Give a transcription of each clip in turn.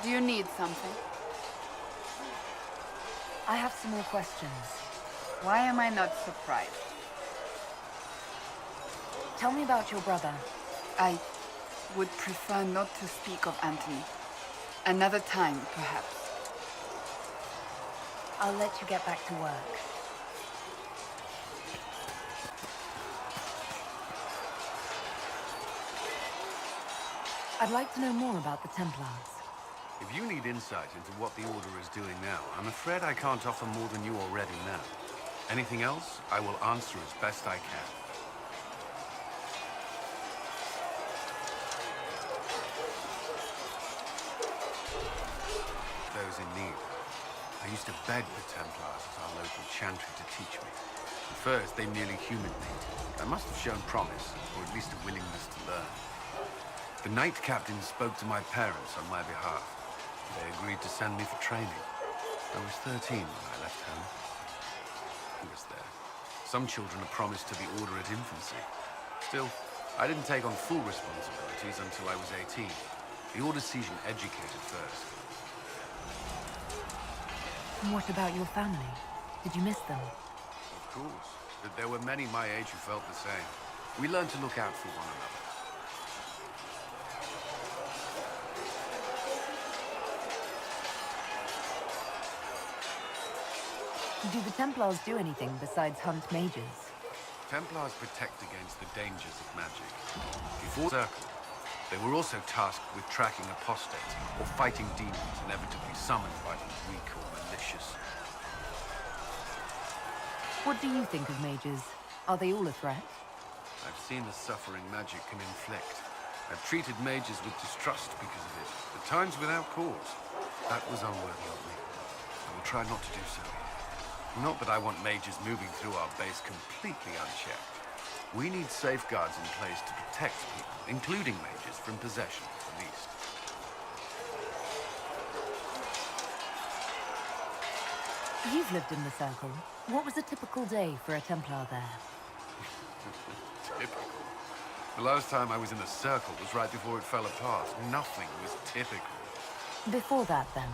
Do you need something? I have some more questions. Why am I not surprised? Tell me about your brother. I would prefer not to speak of Anthony. Another time, perhaps. I'll let you get back to work. I'd like to know more about the Templars. If you need insight into what the Order is doing now, I'm afraid I can't offer more than you already know. Anything else, I will answer as best I can. Those in need. I used to beg the Templars at our local chantry to teach me. At first, they merely humored me. I must have shown promise, or at least a willingness to learn. The Knight Captain spoke to my parents on my behalf. They agreed to send me for training. I was 13 when I left home. Who was there? Some children are promised to the Order at infancy. Still, I didn't take on full responsibilities until I was 18. The Order sees you educated first. And what about your family? Did you miss them? Of course. But there were many my age who felt the same. We learned to look out for one another. Do the Templars do anything besides hunt mages? Templars protect against the dangers of magic. Before Circle, they were also tasked with tracking apostates or fighting demons inevitably summoned by them weak or malicious. What do you think of mages? Are they all a threat? I've seen the suffering magic can inflict. I've treated mages with distrust because of it, at times without cause. That was unworthy of me. I will try not to do so. Not that I want mages moving through our base completely unchecked. We need safeguards in place to protect people, including mages, from possession, at least. You've lived in the Circle. What was a typical day for a Templar there? Typical? The last time I was in the Circle was right before it fell apart. Nothing was typical. Before that, then?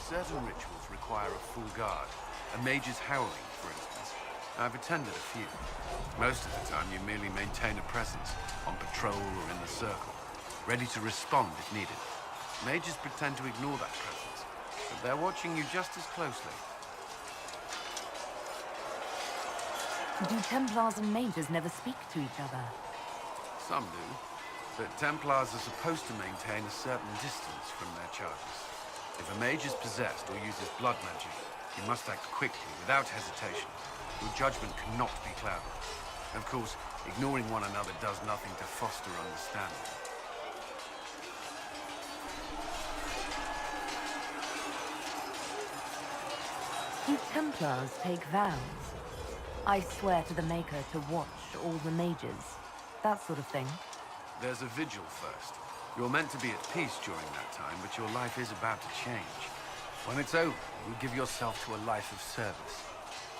Certain rituals require a full guard. A mage's howling, for instance. I've attended a few. Most of the time, you merely maintain a presence, on patrol or in the Circle, ready to respond if needed. Mages pretend to ignore that presence, but they're watching you just as closely. Do Templars and mages never speak to each other? Some do, but Templars are supposed to maintain a certain distance from their charges. If a mage is possessed or uses blood magic, you must act quickly, without hesitation. Your judgment cannot be clouded. Of course, ignoring one another does nothing to foster understanding. Do Templars take vows? I swear to the Maker to watch all the mages. That sort of thing. There's a vigil first. You're meant to be at peace during that time, but your life is about to change. When it's over, you give yourself to a life of service.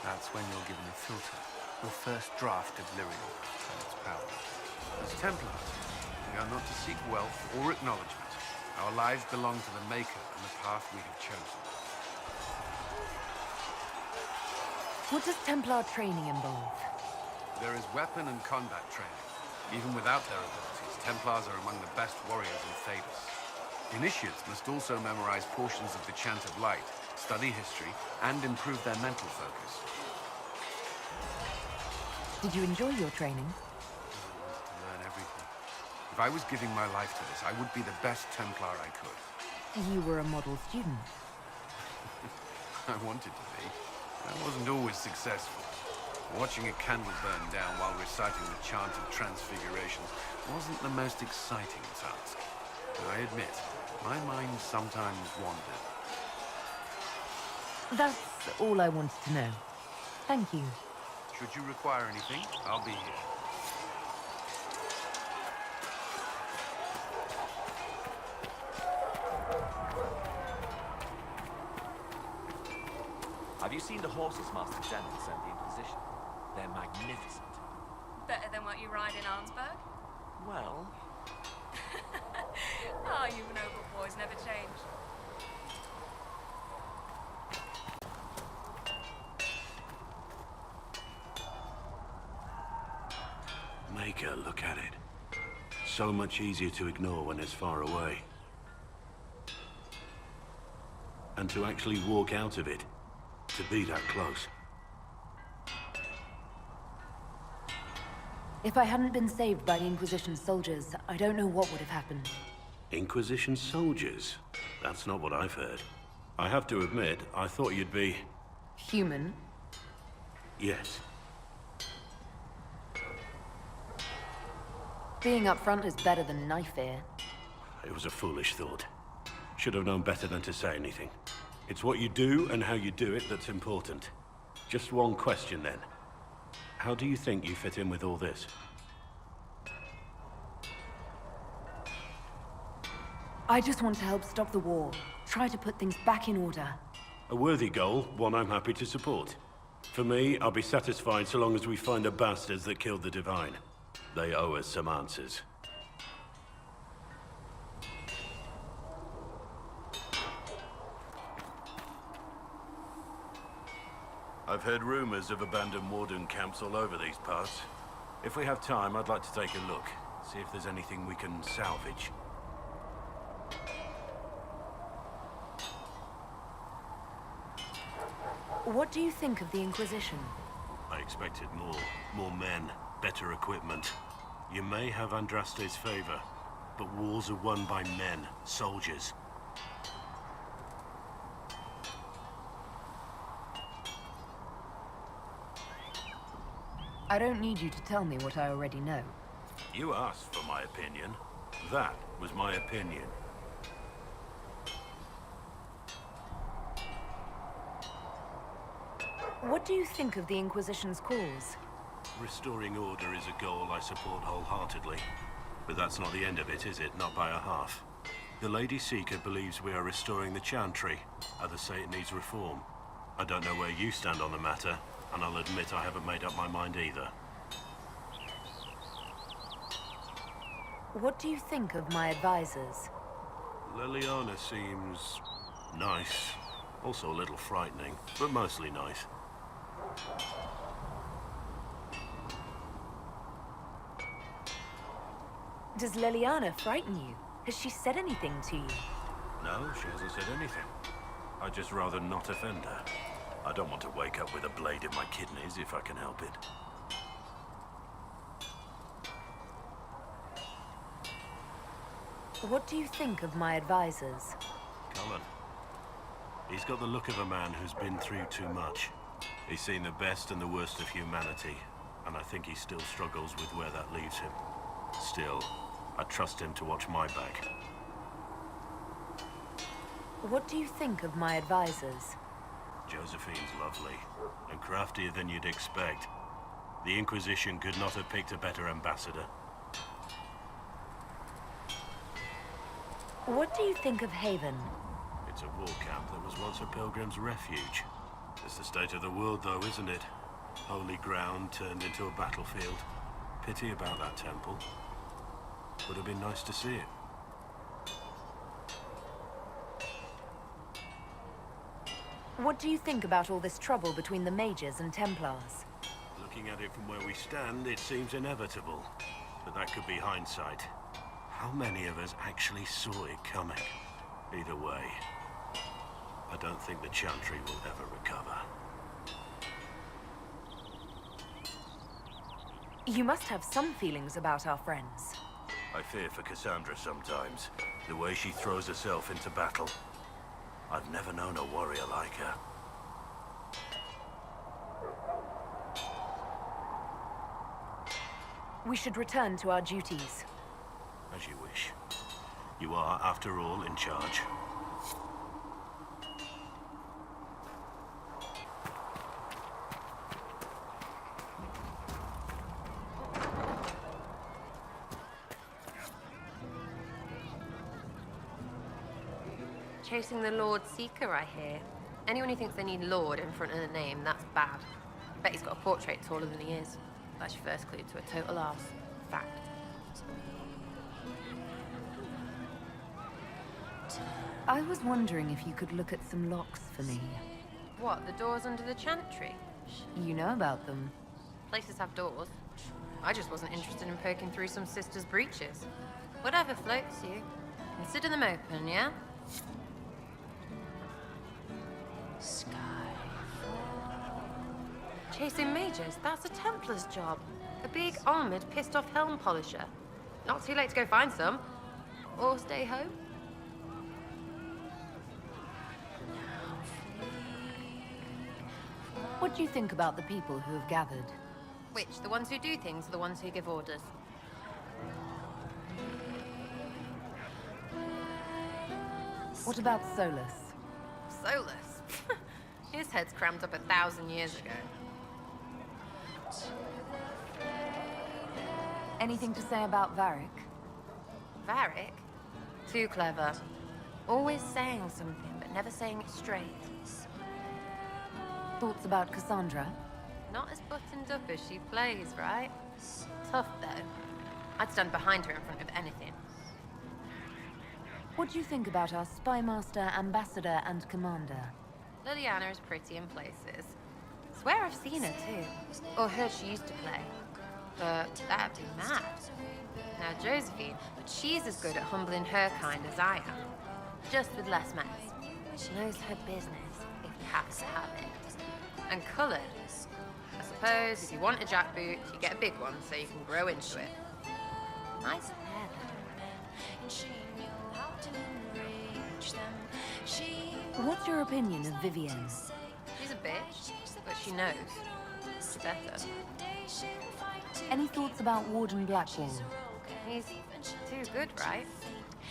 That's when you're given a filter, your first draft of Lyrium and its power. As Templars, we are not to seek wealth or acknowledgement. Our lives belong to the Maker and the path we have chosen. What does Templar training involve? There is weapon and combat training. Even without their abilities, Templars are among the best warriors in Thedas. Initiates must also memorize portions of the Chant of Light, study history, and improve their mental focus. Did you enjoy your training? I wanted to learn everything. If I was giving my life to this, I would be the best Templar I could. You were a model student. I wanted to be. I wasn't always successful. Watching a candle burn down while reciting the Chant of Transfiguration wasn't the most exciting task. I admit, my mind sometimes wandered. That's all I wanted to know. Thank you. Should you require anything, I'll be here. Have you seen the horses Master General sent the Inquisition? They're magnificent. Better than what you ride in Arnsberg? Well, Ah, you noble boy. boys never change. Maker, look at it. So much easier to ignore when it's far away. And to actually walk out of it, to be that close. If I hadn't been saved by the Inquisition soldiers, I don't know what would have happened. Inquisition soldiers? That's not what I've heard. I have to admit, I thought you'd be... Human? Yes. Being up front is better than knife fear. It was a foolish thought. Should have known better than to say anything. It's what you do and how you do it that's important. Just one question then. How do you think you fit in with all this? I just want to help stop the war. Try to put things back in order. A worthy goal, one I'm happy to support. For me, I'll be satisfied so long as we find the bastards that killed the Divine. They owe us some answers. I've heard rumors of abandoned Warden camps all over these parts. If we have time, I'd like to take a look. See if there's anything we can salvage. What do you think of the Inquisition? I expected more. More men, better equipment. You may have Andraste's favor, but wars are won by men, soldiers. I don't need you to tell me what I already know. You asked for my opinion. That was my opinion. What do you think of the Inquisition's cause? Restoring order is a goal I support wholeheartedly. But that's not the end of it, is it? Not by a half. The Lady Seeker believes we are restoring the Chantry. Others say it needs reform. I don't know where you stand on the matter, and I'll admit I haven't made up my mind either. What do you think of my advisors? Liliana seems... nice. Also a little frightening, but mostly nice. Does Liliana frighten you? Has she said anything to you? No, she hasn't said anything. I'd just rather not offend her. I don't want to wake up with a blade in my kidneys if I can help it. What do you think of my advisors? Cullen. He's got the look of a man who's been through too much. He's seen the best and the worst of humanity, and I think he still struggles with where that leaves him. Still, I trust him to watch my back. What do you think of my advisors? Josephine's lovely, and craftier than you'd expect. The Inquisition could not have picked a better ambassador. What do you think of Haven? It's a war camp that was once a pilgrim's refuge. It's the state of the world, though, isn't it? Holy ground turned into a battlefield. Pity about that temple. Would have been nice to see it. What do you think about all this trouble between the Mages and Templars? Looking at it from where we stand, it seems inevitable. But that could be hindsight. How many of us actually saw it coming? Either way, I don't think the Chantry will ever recover. You must have some feelings about our friends. I fear for Cassandra sometimes. The way she throws herself into battle. I've never known a warrior like her. We should return to our duties. As you wish. You are, after all, in charge. Chasing the Lord Seeker, I hear. Anyone who thinks they need Lord in front of the name, that's bad. Bet he's got a portrait taller than he is. That's your first clue to a total arse. Fact. I was wondering if you could look at some locks for me. What, the doors under the chantry? You know about them. Places have doors. I just wasn't interested in poking through some sister's breeches. Whatever floats you. Consider them open, yeah? Chasing mages, that's a Templar's job. A big, armored, pissed-off helm polisher. Not too late to go find some. Or stay home. What do you think about the people who have gathered? Which, the ones who do things or the ones who give orders? What about Solus? Solus? His head's crammed up 1,000 years ago. Anything to say about Varric? Varric? Too clever. Always saying something, but never saying it straight. Thoughts about Cassandra? Not as buttoned up as she plays, right? Tough, though. I'd stand behind her in front of anything. What do you think about our spymaster, ambassador, and commander? Liliana is pretty in places. Swear I've seen her, too. Or heard she used to play. But that'd be mad. Now, Josephine, she's as good at humbling her kind as I am. Just with less mess. She knows her business, if you have to have it. And coloured. I suppose if you want a jackboot, you get a big one so you can grow into it. Nice hair, though. What's your opinion of Vivienne? She's a bitch, but she knows. She's better. Any thoughts about Warden Blackwall? He's too good, right?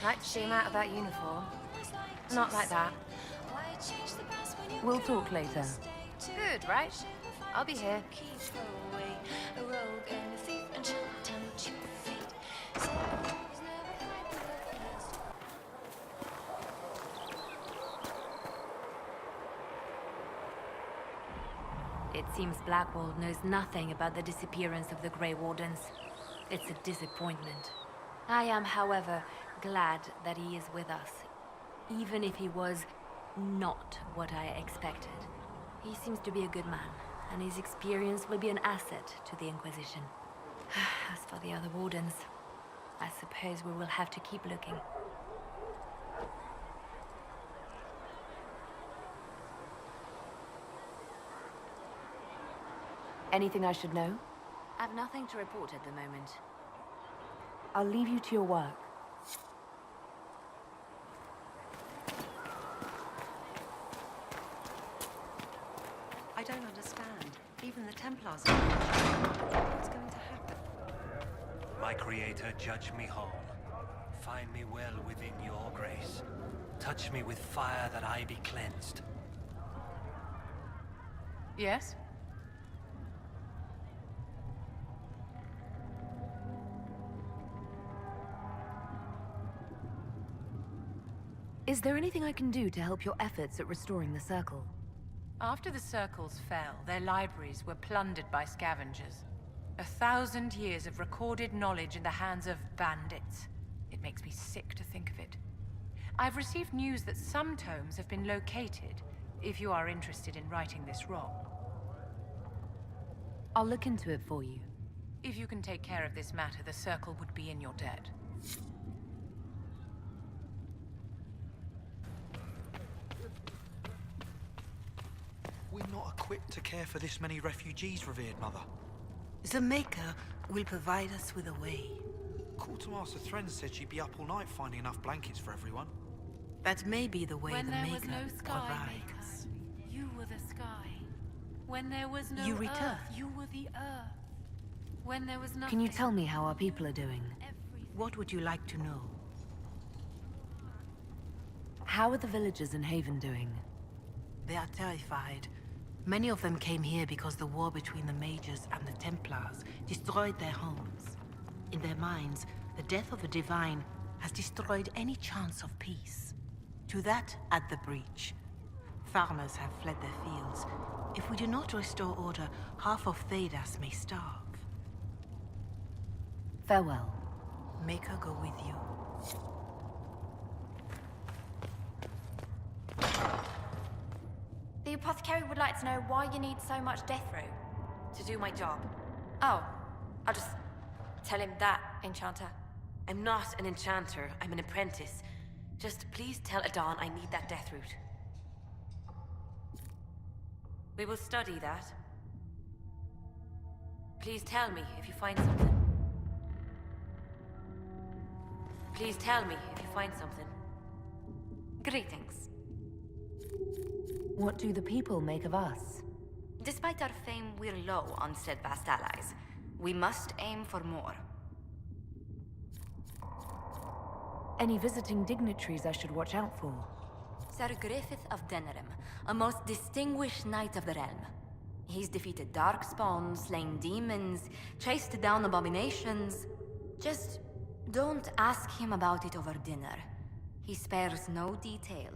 Like to see him out of that uniform. Not like that. We'll talk later. Good, right? I'll be here. It seems Blackwall knows nothing about the disappearance of the Grey Wardens. It's a disappointment. I am, however, glad that he is with us, even if he was not what I expected. He seems to be a good man, and his experience will be an asset to the Inquisition. As for the other Wardens, I suppose we will have to keep looking. Anything I should know? I've nothing to report at the moment. I'll leave you to your work. I don't understand. Even the Templars are... What's going to happen? My creator, judge me whole. Find me well within your grace. Touch me with fire that I be cleansed. Yes? Is there anything I can do to help your efforts at restoring the Circle? After the Circles fell, their libraries were plundered by scavengers. 1,000 years of recorded knowledge in the hands of bandits. It makes me sick to think of it. I've received news that some tomes have been located, if you are interested in righting this wrong. I'll look into it for you. If you can take care of this matter, the Circle would be in your debt. We're not equipped to care for this many refugees, revered mother. The Maker will provide us with a way. Quartermaster Thren said she'd be up all night finding enough blankets for everyone. That may be the way When the there Maker was no sky, provides. Maker, you were the sky. When there was no You return. earth, you were the earth. When there was nothing, Can you tell me how our people are doing? everything. What would you like to know? How are the villagers in Haven doing? They are terrified. Many of them came here because the war between the Mages and the Templars destroyed their homes. In their minds, the death of the Divine has destroyed any chance of peace. To that, add the breach. Farmers have fled their fields. If we do not restore order, half of Thedas may starve. Farewell. Maker go with you. The apothecary would like to know why you need so much death root. To do my job. Oh, I'll just tell him that, Enchanter. I'm not an enchanter, I'm an apprentice. Just please tell Adon I need that death root. We will study that. Please tell me if you find something. Please tell me if you find something. Greetings. What do the people make of us? Despite our fame, we're low on steadfast allies. We must aim for more. Any visiting dignitaries I should watch out for? Sir Griffith of Denerim, a most distinguished knight of the realm. He's defeated darkspawn, slain demons, chased down abominations. Just don't ask him about it over dinner. He spares no detail.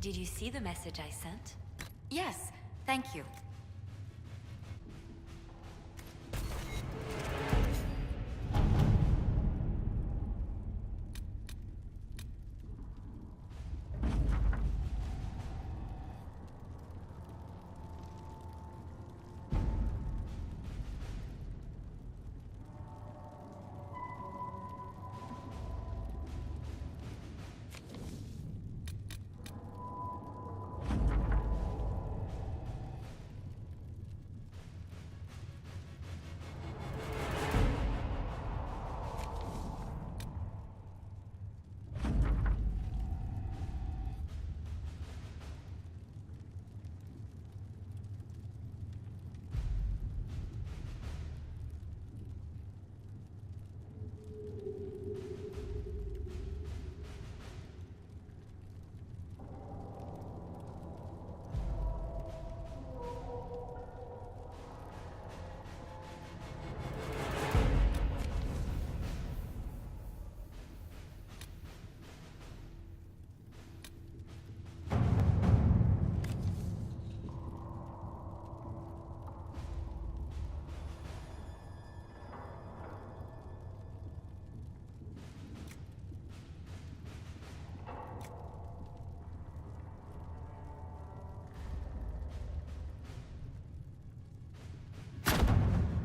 Did you see the message I sent? Yes, thank you.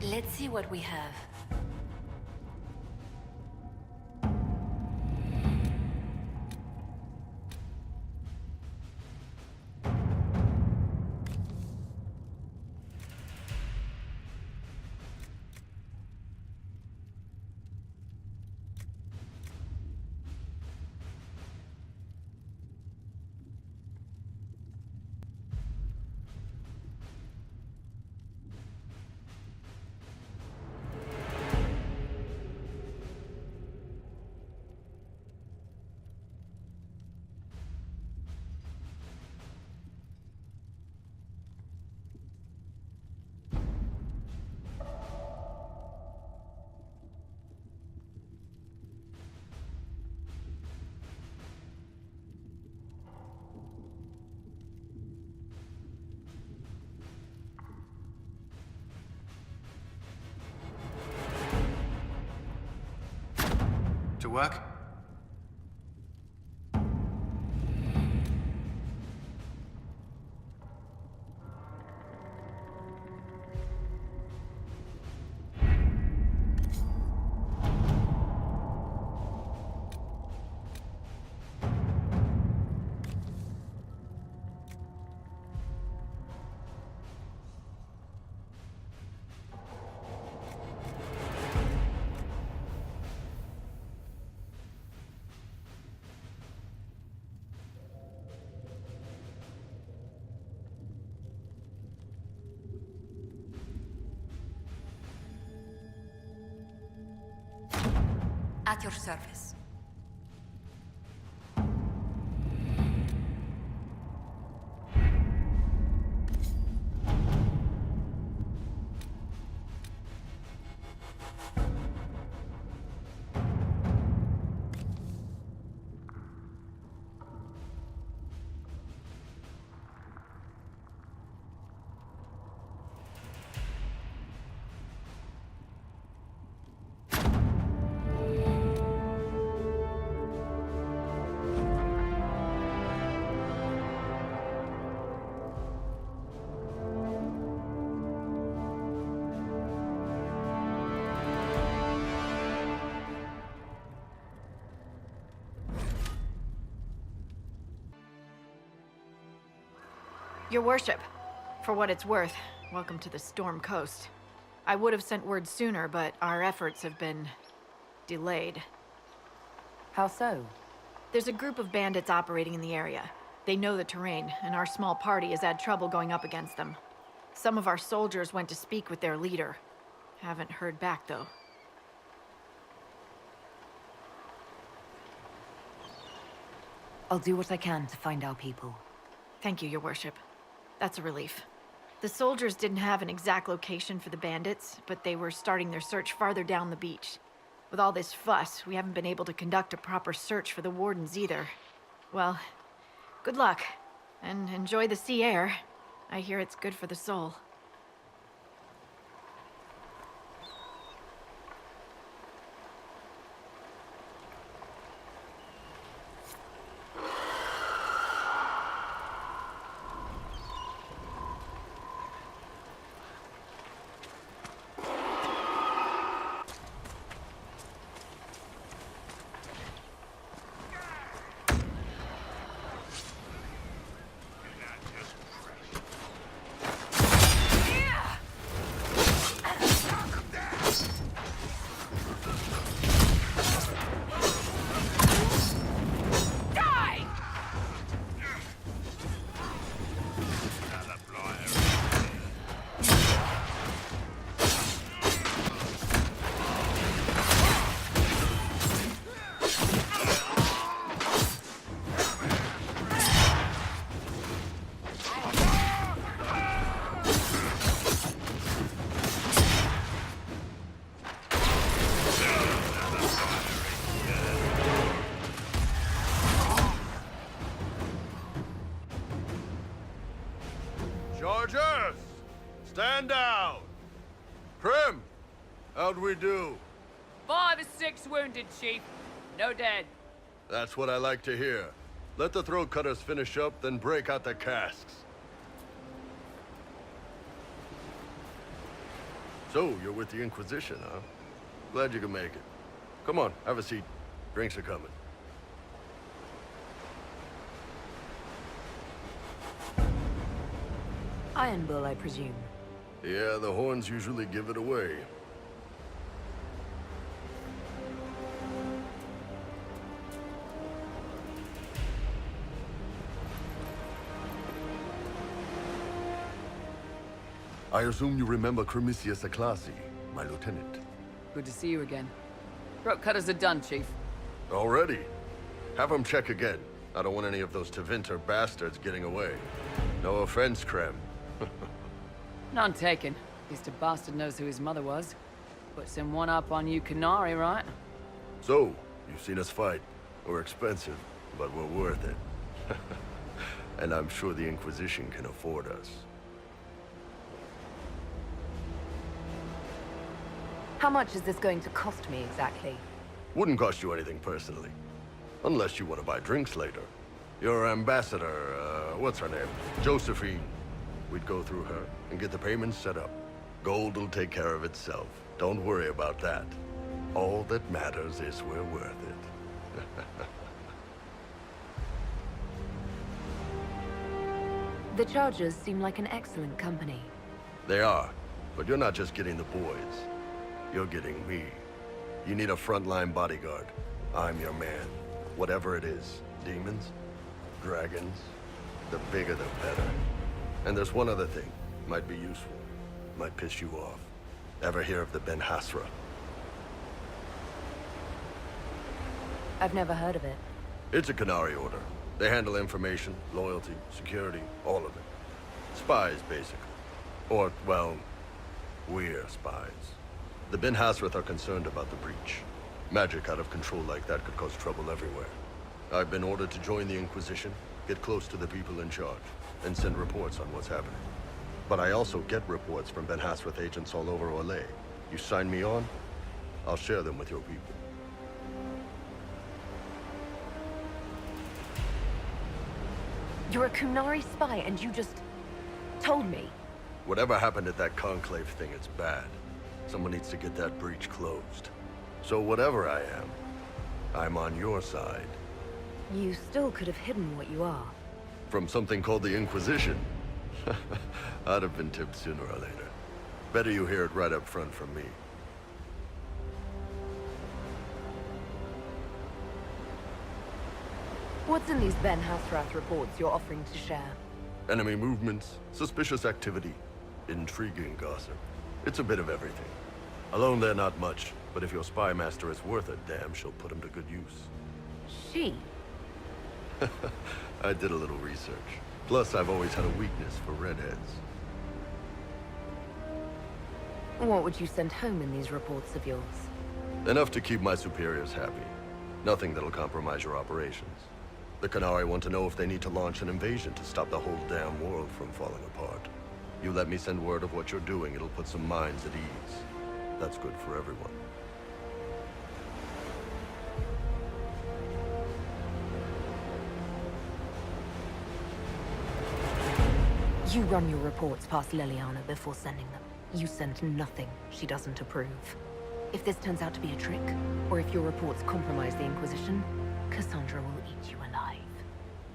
Let's see what we have. To work? At your service. Your worship, for what it's worth, welcome to the Storm Coast. I would have sent word sooner, but our efforts have been delayed. How so? There's a group of bandits operating in the area. They know the terrain, and our small party has had trouble going up against them. Some of our soldiers went to speak with their leader. Haven't heard back, though. I'll do what I can to find our people. Thank you, Your Worship. That's a relief. The soldiers didn't have an exact location for the bandits, but they were starting their search farther down the beach. With all this fuss, we haven't been able to conduct a proper search for the wardens either. Well, good luck, and enjoy the sea air. I hear it's good for the soul. Chargers! Stand down! Prim! How'd we do? 5 or 6 wounded, Chief. No dead. That's what I like to hear. Let the throat cutters finish up, then break out the casks. So, you're with the Inquisition, huh? Glad you could make it. Come on, have a seat. Drinks are coming. Iron Bull, I presume. Yeah, the horns usually give it away. I assume you remember Cremisius Aclassi, my lieutenant. Good to see you again. Throat cutters are done, Chief. Already? Have them check again. I don't want any of those Tevinter bastards getting away. No offense, Krem. None taken. At least a bastard knows who his mother was. Puts him one up on you Canary, right? So, you've seen us fight. We're expensive, but we're worth it. And I'm sure the Inquisition can afford us. How much is this going to cost me exactly? Wouldn't cost you anything personally. Unless you want to buy drinks later. Your ambassador, what's her name? Josephine. We'd go through her and get the payments set up. Gold will take care of itself. Don't worry about that. All that matters is we're worth it. The Chargers seem like an excellent company. They are, but you're not just getting the boys. You're getting me. You need a frontline bodyguard. I'm your man. Whatever it is. Demons? Dragons? The bigger the better. And there's one other thing. Might be useful. Might piss you off. Ever hear of the Ben Hasra? I've never heard of it. It's a Canary order. They handle information, loyalty, security, all of it. Spies, basically. Or, well, we're spies. The Ben Hasrath are concerned about the breach. Magic out of control like that could cause trouble everywhere. I've been ordered to join the Inquisition, get close to the people in charge, and send reports on what's happening. But I also get reports from Ben Hasrath agents all over Orlais. You sign me on, I'll share them with your people. You're a Kunari spy and you just told me. Whatever happened at that conclave thing, it's bad. Someone needs to get that breach closed. So whatever I am, I'm on your side. You still could have hidden what you are. From something called the Inquisition. I'd have been tipped sooner or later. Better you hear it right up front from me. What's in these Ben Hasrath reports you're offering to share? Enemy movements, suspicious activity, intriguing gossip. It's a bit of everything. Alone they're not much, but if your spy master is worth a damn, she'll put him to good use. She? I did a little research. Plus, I've always had a weakness for redheads. What would you send home in these reports of yours? Enough to keep my superiors happy. Nothing that'll compromise your operations. The Qunari want to know if they need to launch an invasion to stop the whole damn world from falling apart. You let me send word of what you're doing, it'll put some minds at ease. That's good for everyone. You run your reports past Liliana before sending them. You send nothing she doesn't approve. If this turns out to be a trick, or if your reports compromise the Inquisition, Cassandra will eat you alive.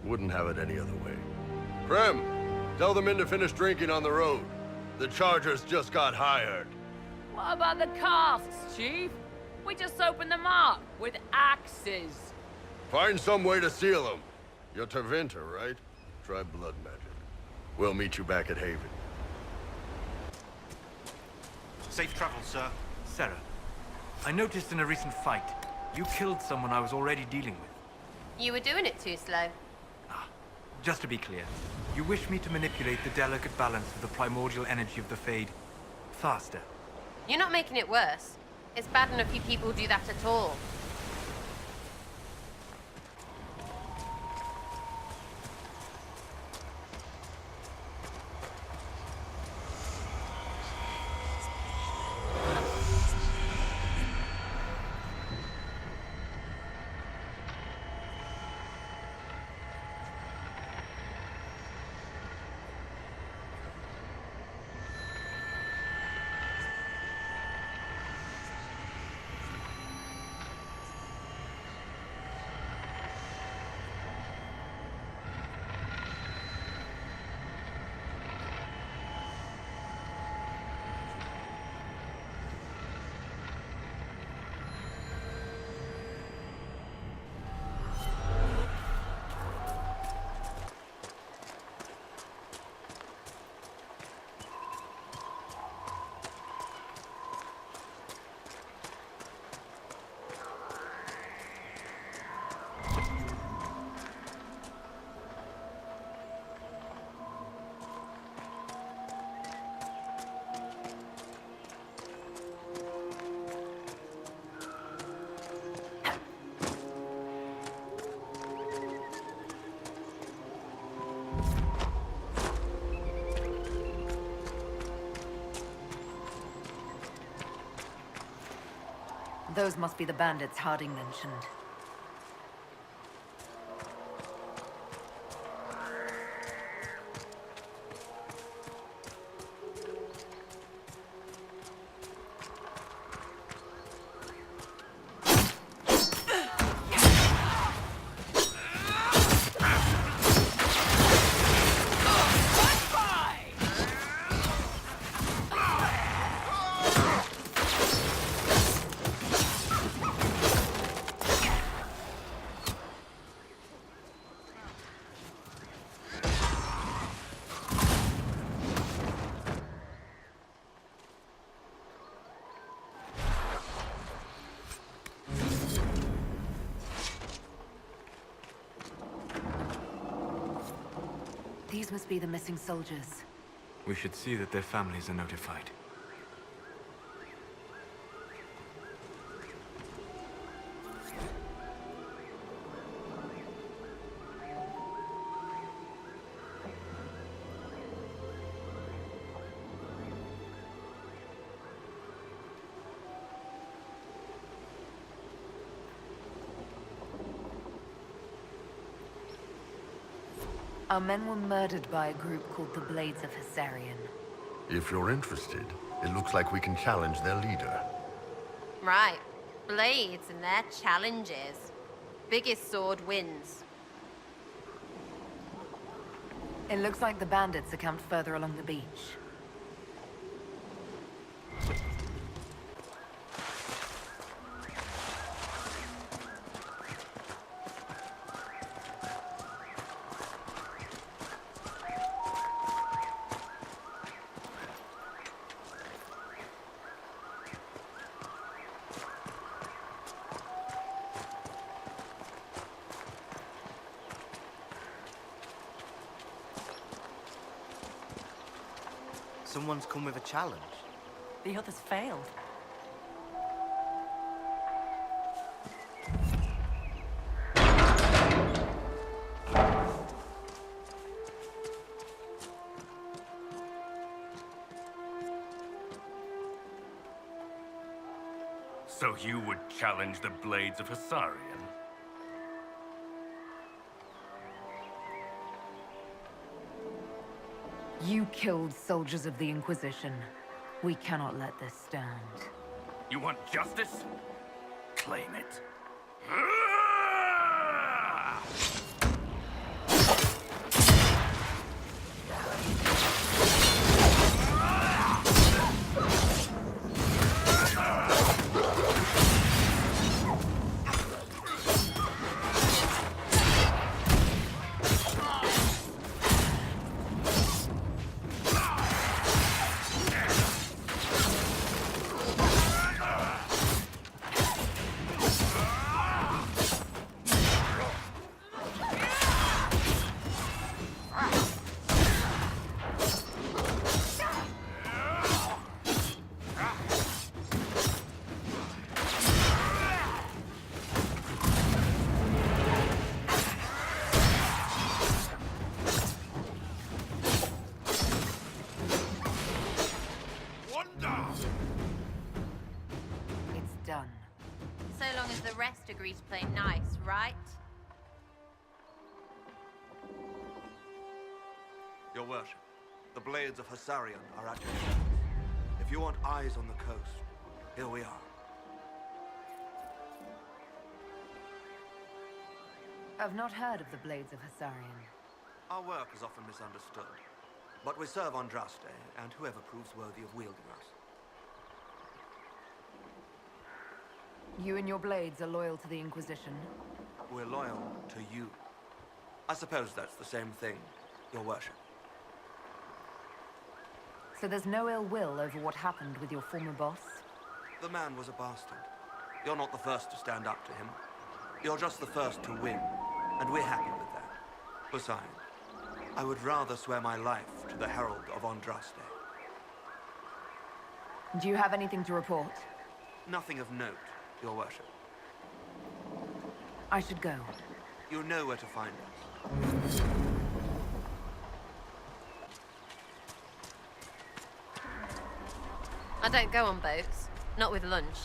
Wouldn't have it any other way. Krem, tell the men to finish drinking on the road. The Chargers just got hired. What about the casks, Chief? We just opened them up with axes. Find some way to seal them. You're Tervinter, right? Try blood magic. We'll meet you back at Haven. Safe travel, sir. Sarah, I noticed in a recent fight, you killed someone I was already dealing with. You were doing it too slow. Just to be clear, you wish me to manipulate the delicate balance of the primordial energy of the Fade faster. You're not making it worse. It's bad enough you people do that at all. Those must be the bandits Harding mentioned. These must be the missing soldiers. We should see that their families are notified. Our men were murdered by a group called the Blades of Hessarian. If you're interested, it looks like we can challenge their leader. Right. Blades and their challenges. Biggest sword wins. It looks like the bandits are camped further along the beach. Someone's come with a challenge. The others failed. So you would challenge the Blades of Hassarian? You killed soldiers of the Inquisition. We cannot let this stand. You want justice? Claim it. It's done. So long as the rest agree to play nice, right? Your worship, the Blades of Hassarian are at your service. If you want eyes on the coast, here we are. I've not heard of the Blades of Hassarian. Our work is often misunderstood, but we serve Andraste and whoever proves worthy of wielding us. You and your Blades are loyal to the Inquisition? We're loyal to you. I suppose that's the same thing, your worship. So there's no ill will over what happened with your former boss? The man was a bastard. You're not the first to stand up to him. You're just the first to win, and we're happy with that. Besides, I would rather swear my life to the Herald of Andraste. Do you have anything to report? Nothing of note, your worship. I should go. You know where to find us. I don't go on boats. Not with lunch.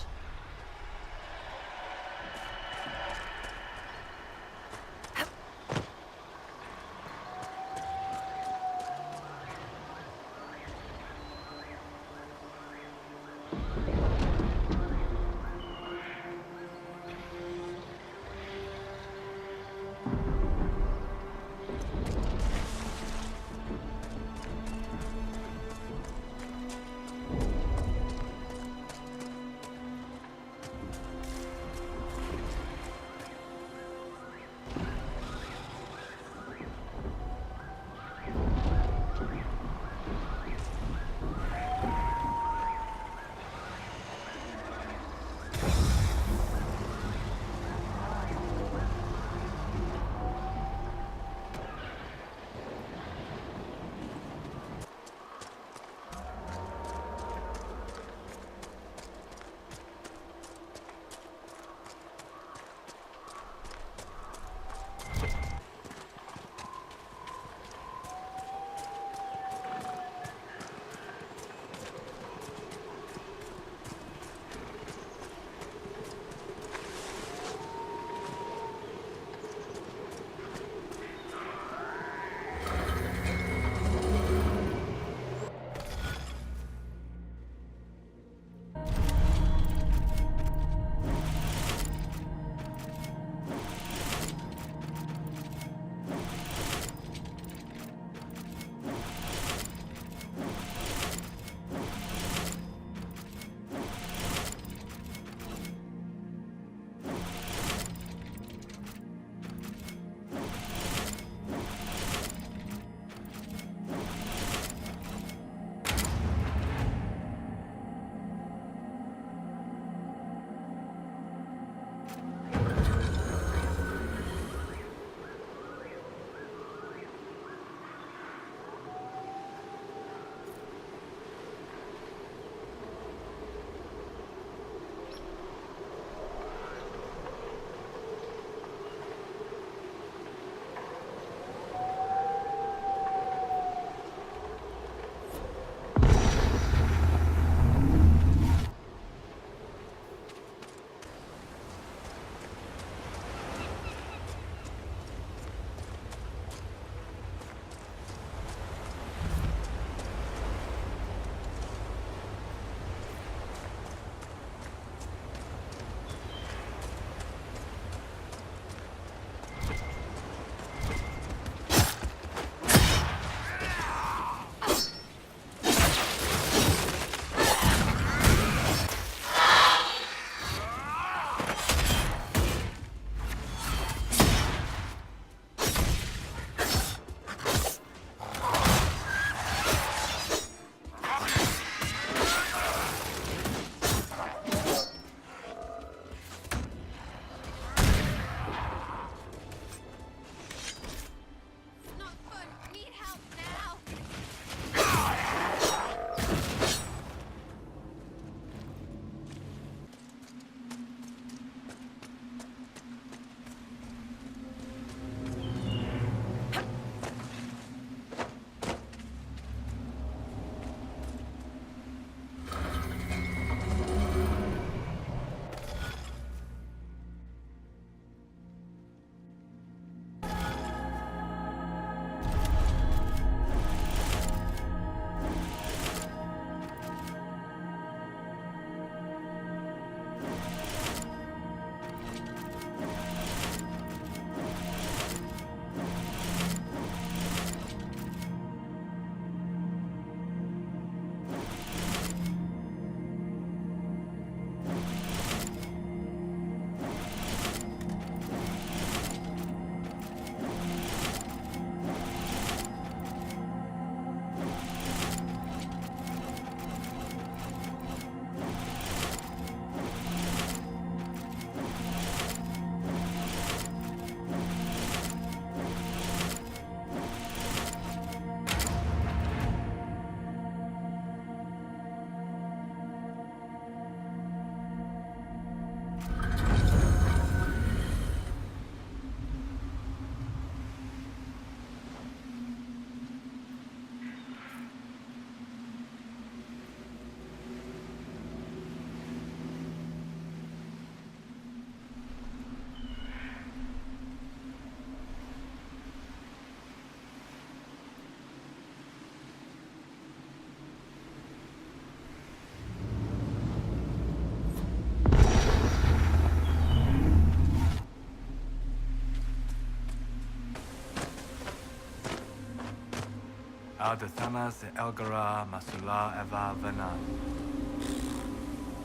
Adathanas Elgara Masula Eva Vana.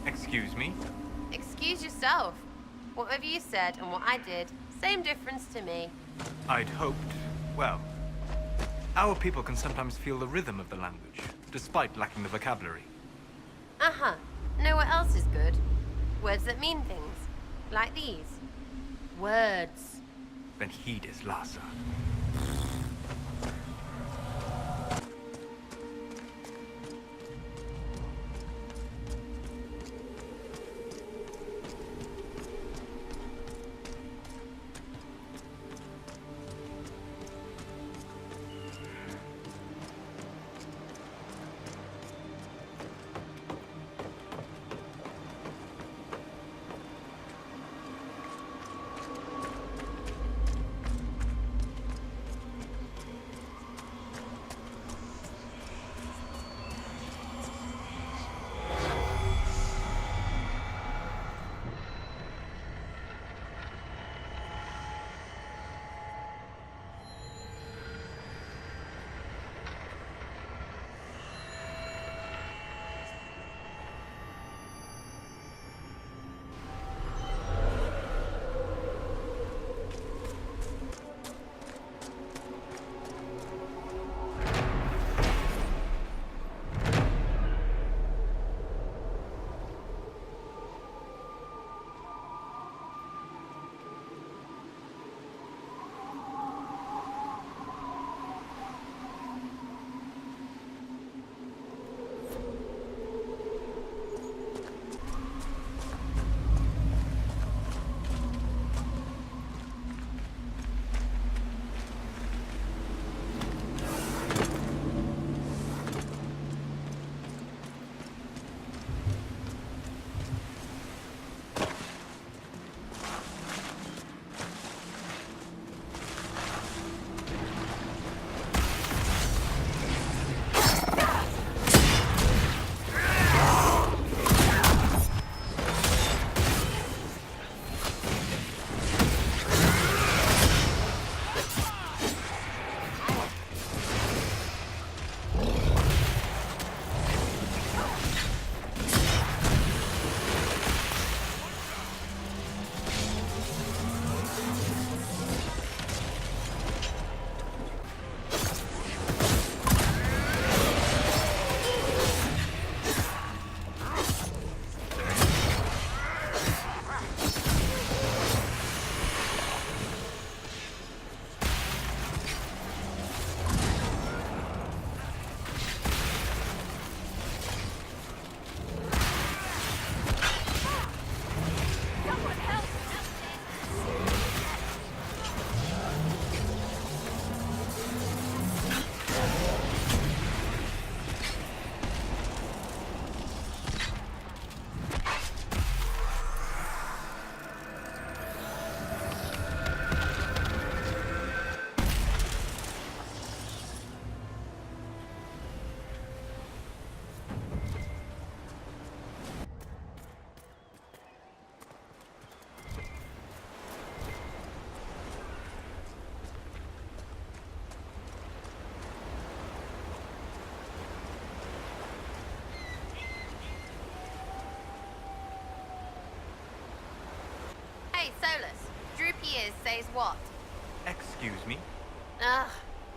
Excuse me? Excuse yourself. Whatever you said and what I did, same difference to me. I'd hoped, well, our people can sometimes feel the rhythm of the language, despite lacking the vocabulary. Uh-huh. Know what else is good? Words that mean things. Like these. Words. Then heed is Lhasa. Hey, Solus. Droopy ears says what? Excuse me? Ugh,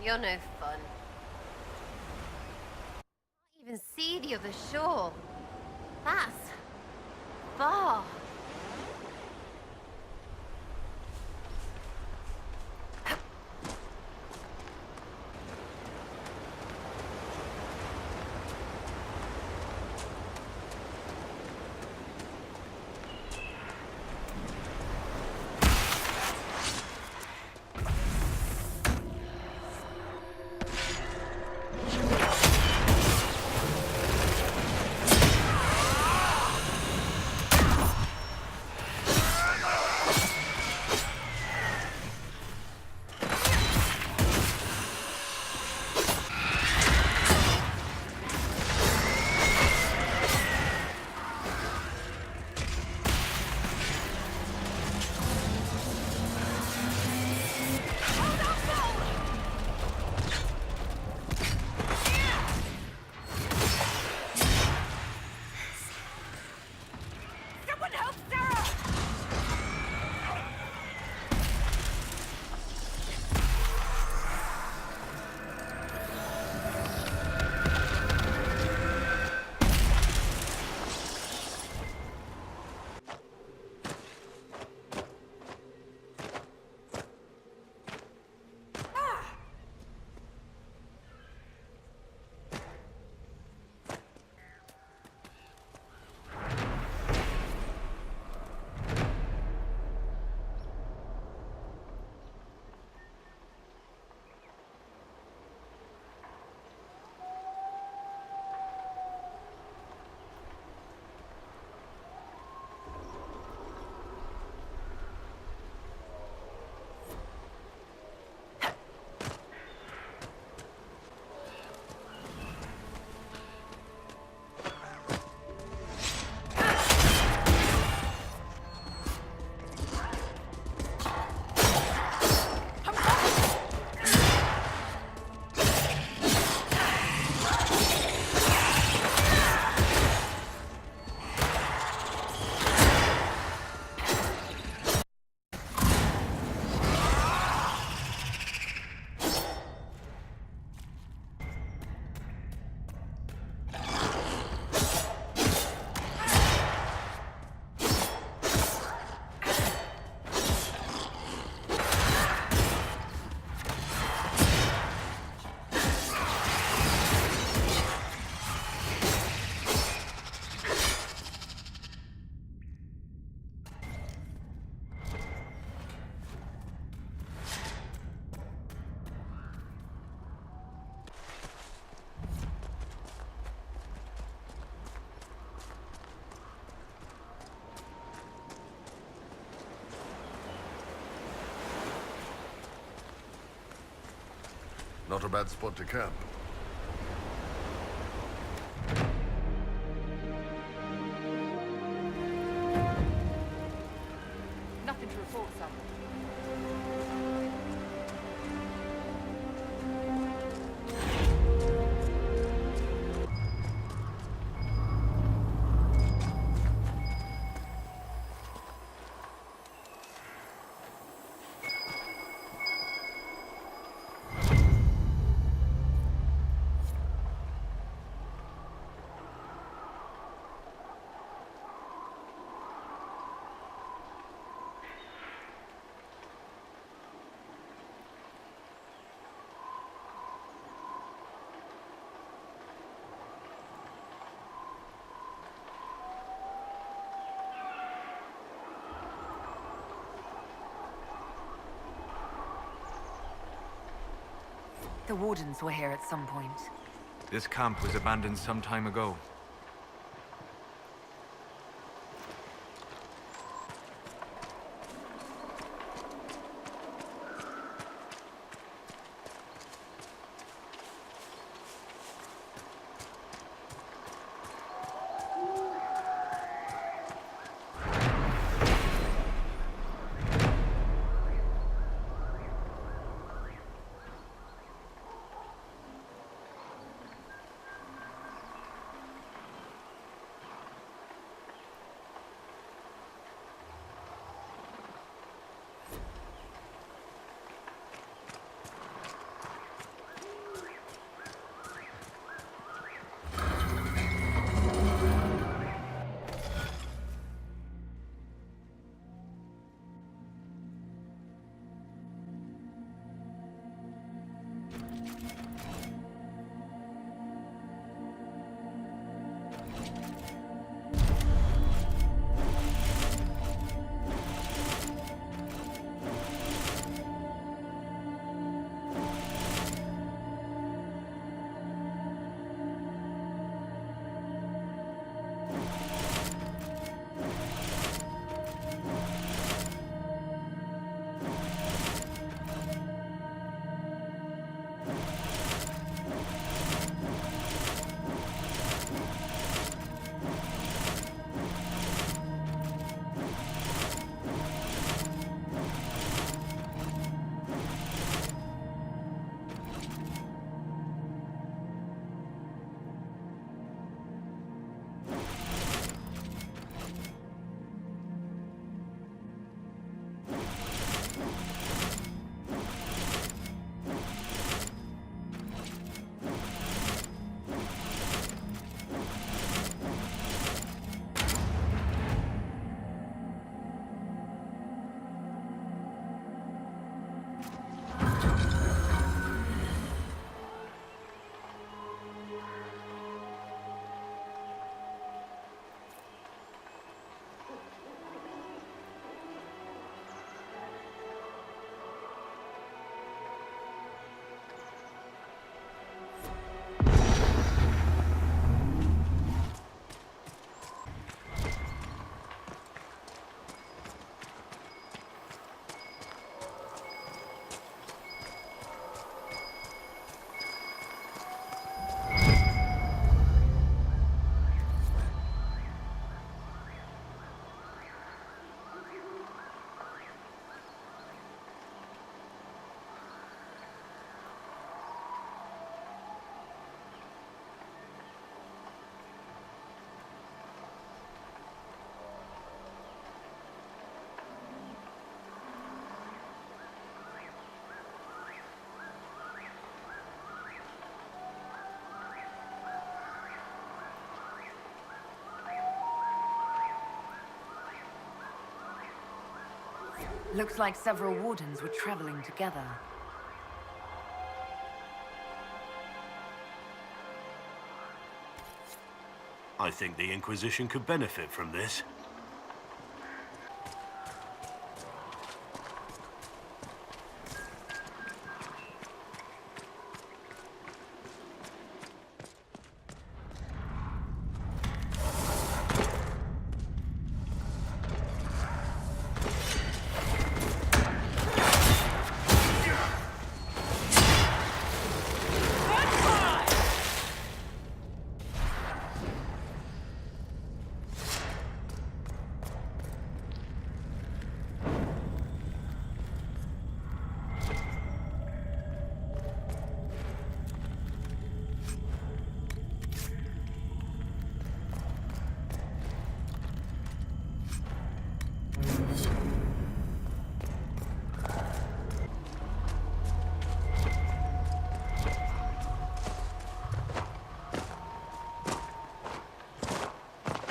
you're no fun. Can't even see the other shore. That's far. Not a bad spot to camp. Nothing to report, sir. The Wardens were here at some point. This camp was abandoned some time ago. Looks like several Wardens were traveling together. I think the Inquisition could benefit from this.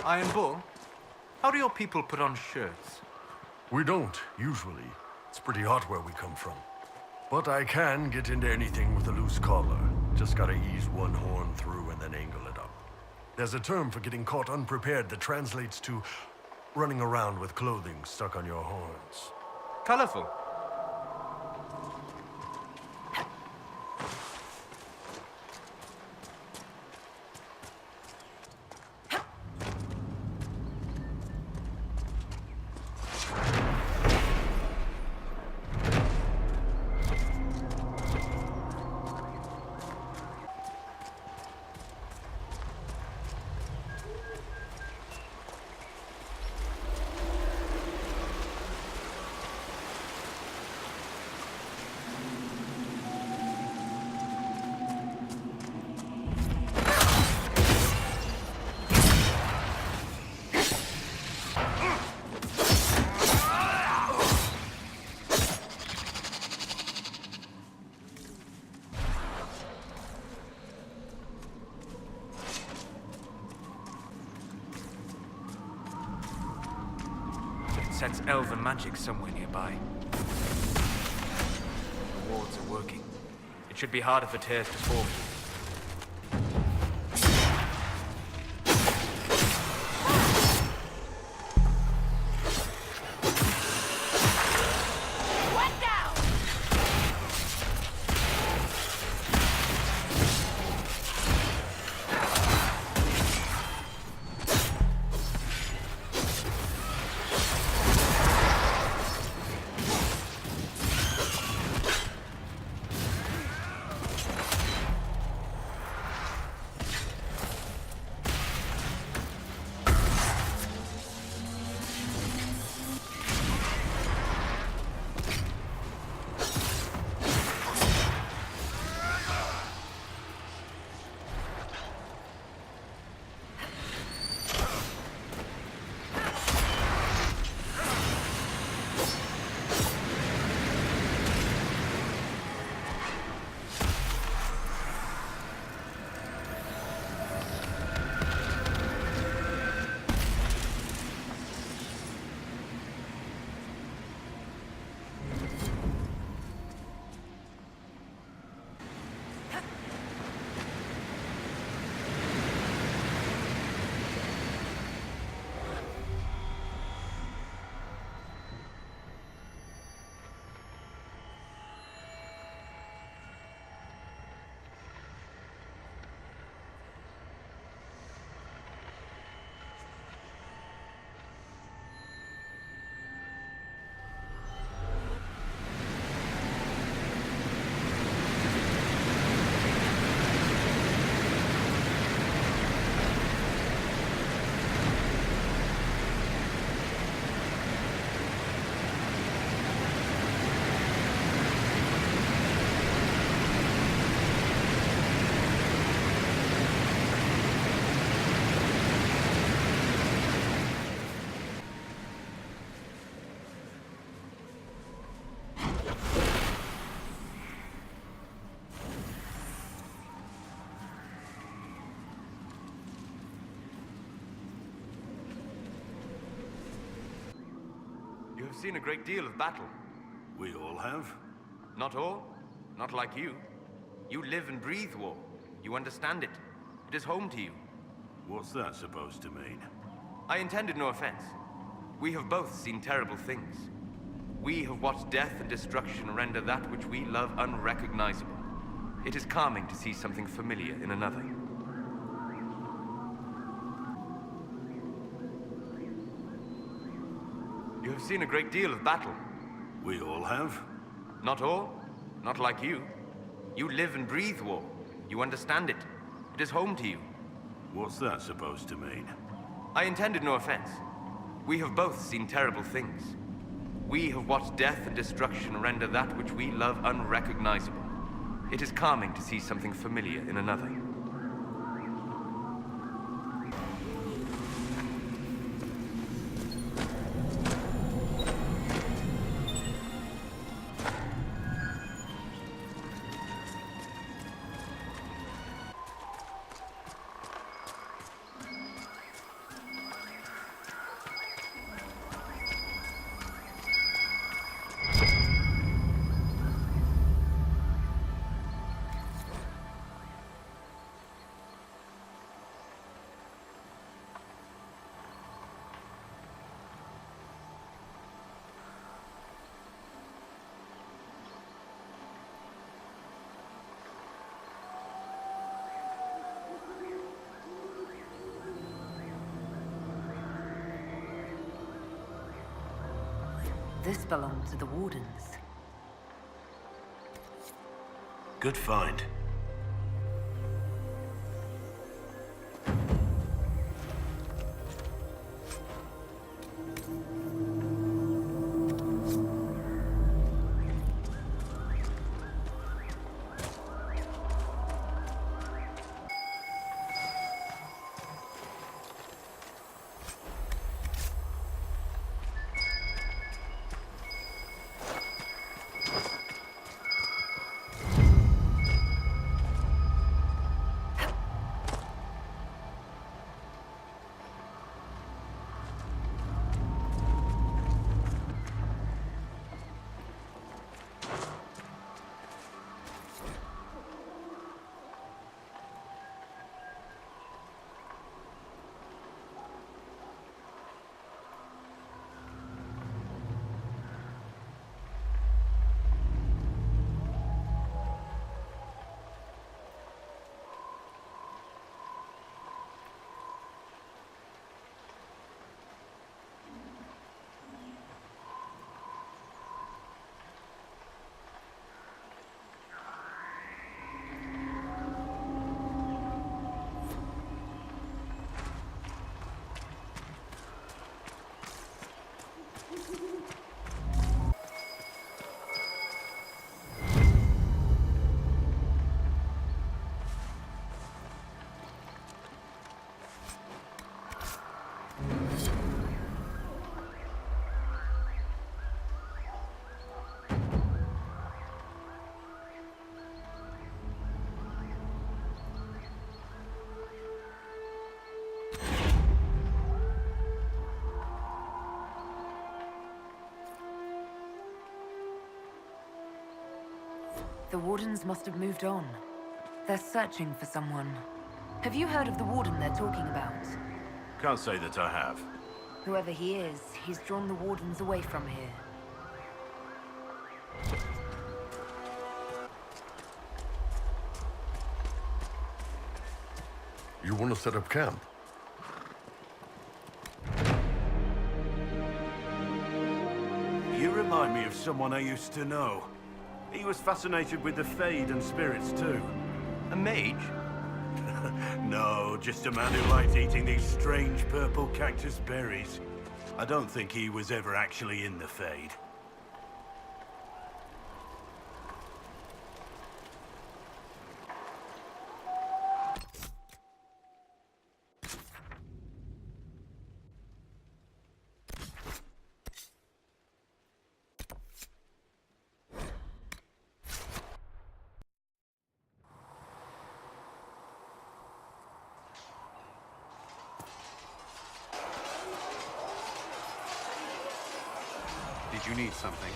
Iron Bull, how do your people put on shirts? We don't, usually. It's pretty hot where we come from. But I can get into anything with a loose collar. Just gotta ease one horn through and then angle it up. There's a term for getting caught unprepared that translates to running around with clothing stuck on your horns. Colorful. Sense elven magic somewhere nearby. The wards are working. It should be harder for tears to fall through. You have seen a great deal of battle. We all have. Not all. Not like you. You live and breathe war. You understand it. It is home to you. What's that supposed to mean? I intended no offense. We have both seen terrible things. We have watched death and destruction render that which we love unrecognizable. It is calming to see something familiar in another. You have seen a great deal of battle. We all have. Not all. Not like you. You live and breathe war. You understand it. It is home to you. What's that supposed to mean? I intended no offense. We have both seen terrible things. We have watched death and destruction render that which we love unrecognizable. It is calming to see something familiar in another. This belonged to the Wardens. Good find. The Wardens must have moved on. They're searching for someone. Have you heard of the Warden they're talking about? Can't say that I have. Whoever he is, he's drawn the Wardens away from here. You want to set up camp? You remind me of someone I used to know. He was fascinated with the Fade and spirits too. A mage? No, just a man who liked eating these strange purple cactus berries. I don't think he was ever actually in the Fade. Did you need something?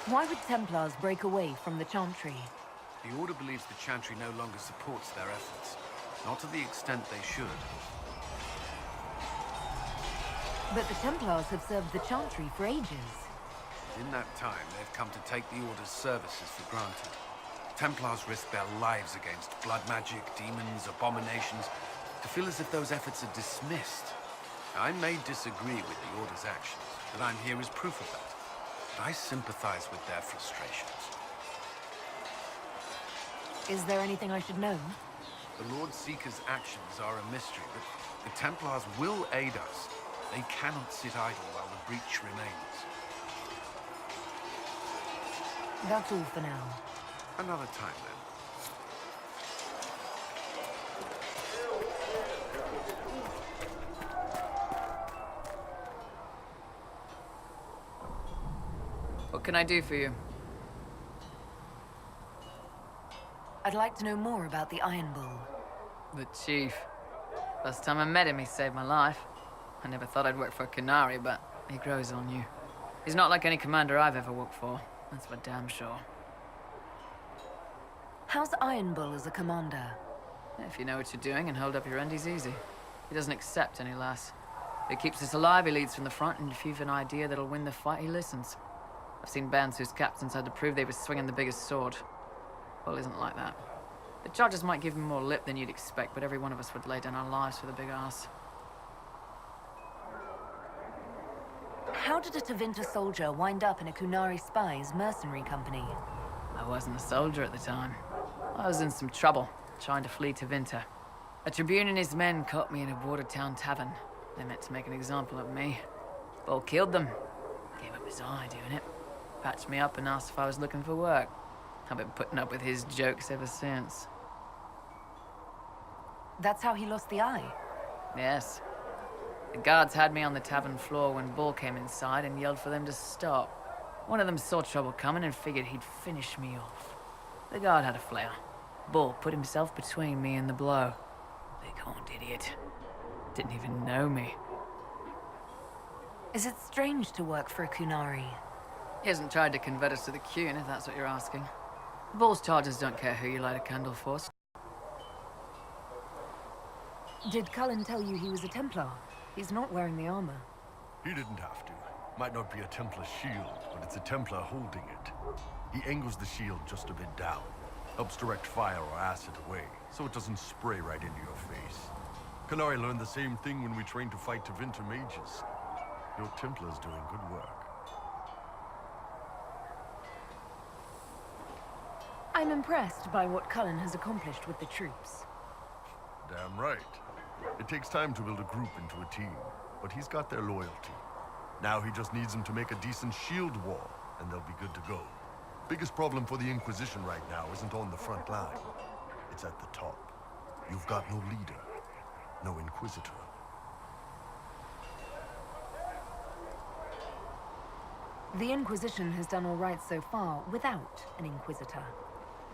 Why would Templars break away from the Chantry? The Order believes the Chantry no longer supports their efforts. Not to the extent they should. But the Templars have served the Chantry for ages. In that time, they've come to take the Order's services for granted. Templars risk their lives against blood magic, demons, abominations, to feel as if those efforts are dismissed. I may disagree with the Order's actions, but I'm here as proof of that. But I sympathize with their frustrations. Is there anything I should know? The Lord Seeker's actions are a mystery, but the Templars will aid us. They cannot sit idle while the breach remains. That's all for now. Another time, then. What can I do for you? I'd like to know more about the Iron Bull. The Chief. Last time I met him, he saved my life. I never thought I'd work for a Canary, but he grows on you. He's not like any commander I've ever worked for. That's for damn sure. How's Iron Bull as a commander? If you know what you're doing and hold up your end, he's easy. He doesn't accept any less. If he keeps us alive, he leads from the front, and if you've an idea that'll win the fight, he listens. I've seen bands whose captains had to prove they were swinging the biggest sword. Bull isn't like that. The charges might give him more lip than you'd expect, but every one of us would lay down our lives for the big ass. How did a Tevinter soldier wind up in a Kunari spy's mercenary company? I wasn't a soldier at the time. I was in some trouble, trying to flee Tevinter. A Tribune and his men caught me in a border town tavern. They meant to make an example of me. Bull killed them. Gave up his eye doing it. Patched me up and asked if I was looking for work. I've been putting up with his jokes ever since. That's how he lost the eye? Yes. The guards had me on the tavern floor when Bull came inside and yelled for them to stop. One of them saw trouble coming and figured he'd finish me off. The guard had a flare. Bull put himself between me and the blow. Big-horned idiot. Didn't even know me. Is it strange to work for a Kunari? He hasn't tried to convert us to the Qun, if that's what you're asking. Bull's charges don't care who you light a candle for. Did Cullen tell you he was a Templar? He's not wearing the armor. He didn't have to. Might not be a Templar shield, but it's a Templar holding it. He angles the shield just a bit down. Helps direct fire or acid away, so it doesn't spray right into your face. Kunari learned the same thing when we trained to fight Tevinter mages. Your Templar's doing good work. I'm impressed by what Cullen has accomplished with the troops. Damn right. It takes time to build a group into a team, but he's got their loyalty. Now he just needs them to make a decent shield wall, and they'll be good to go. Biggest problem for the Inquisition right now isn't on the front line. It's at the top. You've got no leader, no Inquisitor. The Inquisition has done all right so far without an Inquisitor.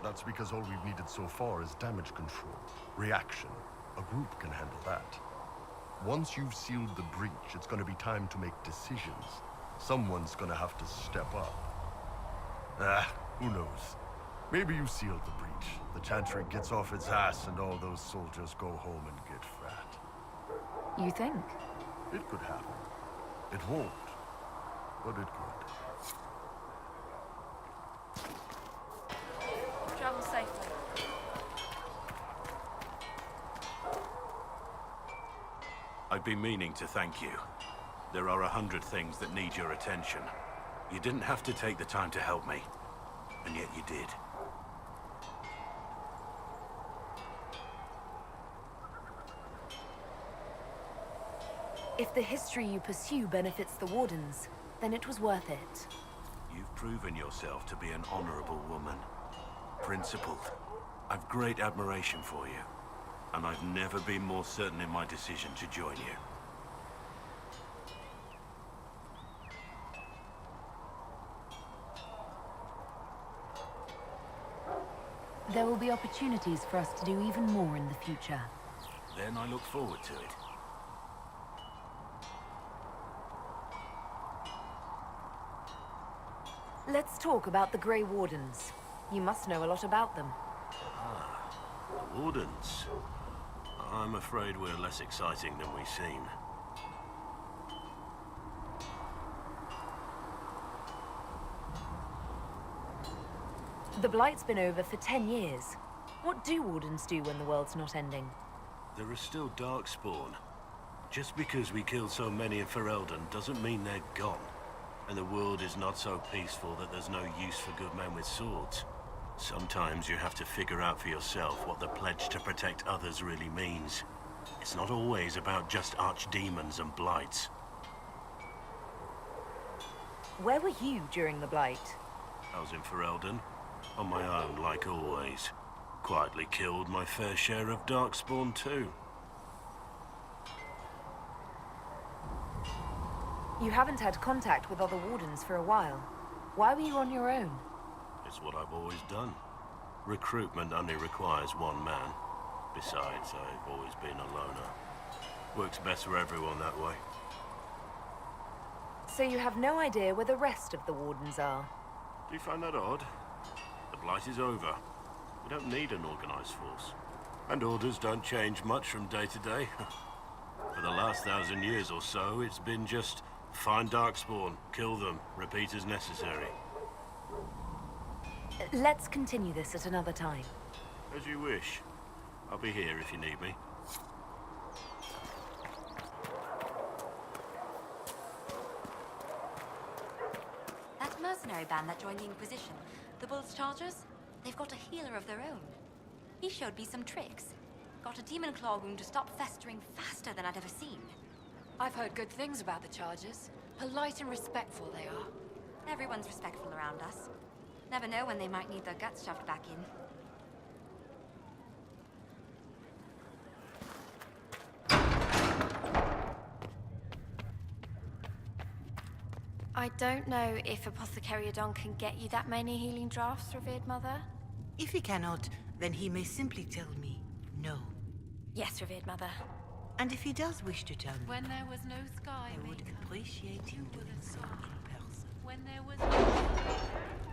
That's because all we've needed so far is damage control, reaction. A group can handle that. Once you've sealed the breach, it's gonna be time to make decisions. Someone's gonna have to step up. Who knows? Maybe you sealed the breach. The Chantry gets off its ass and all those soldiers go home and get fat. You think? It could happen. It won't, but it could. Travel safely. I've been meaning to thank you. There are 100 things that need your attention. You didn't have to take the time to help me, and yet you did. If the history you pursue benefits the Wardens, then it was worth it. You've proven yourself to be an honorable woman. Principled. I've great admiration for you, and I've never been more certain in my decision to join you. There will be opportunities for us to do even more in the future. Then I look forward to it. Let's talk about the Grey Wardens. You must know a lot about them. The Wardens. I'm afraid we're less exciting than we seem. The Blight's been over for 10 years. What do Wardens do when the world's not ending? There are still Darkspawn. Just because we killed so many in Ferelden doesn't mean they're gone. And the world is not so peaceful that there's no use for good men with swords. Sometimes you have to figure out for yourself what the pledge to protect others really means. It's not always about just archdemons and blights. Where were you during the Blight? I was in Ferelden, on my own like always. Quietly killed my fair share of Darkspawn too. You haven't had contact with other Wardens for a while. Why were you on your own? It's what I've always done. Recruitment only requires one man. Besides, I've always been a loner. Works best for everyone that way. So you have no idea where the rest of the Wardens are? Do you find that odd? The Blight is over. We don't need an organized force. And orders don't change much from day to day. For the last 1,000 years or so, it's been just find Darkspawn, kill them, repeat as necessary. Let's continue this at another time. As you wish. I'll be here if you need me. mercenary band that joined the Inquisition. The Bull's Chargers? They've got a healer of their own. He showed me some tricks. Got a demon claw wound to stop festering faster than I'd ever seen. I've heard good things about the Chargers. Polite and respectful they are. Everyone's respectful around us. Never know when they might need their guts shoved back in. I don't know if Apothecary Adon can get you that many healing drafts, Revered Mother. If he cannot, then he may simply tell me no. Yes, Revered Mother. And if he does wish to tell me, When there was no sky I would maker, appreciate him doing so in person. when there was no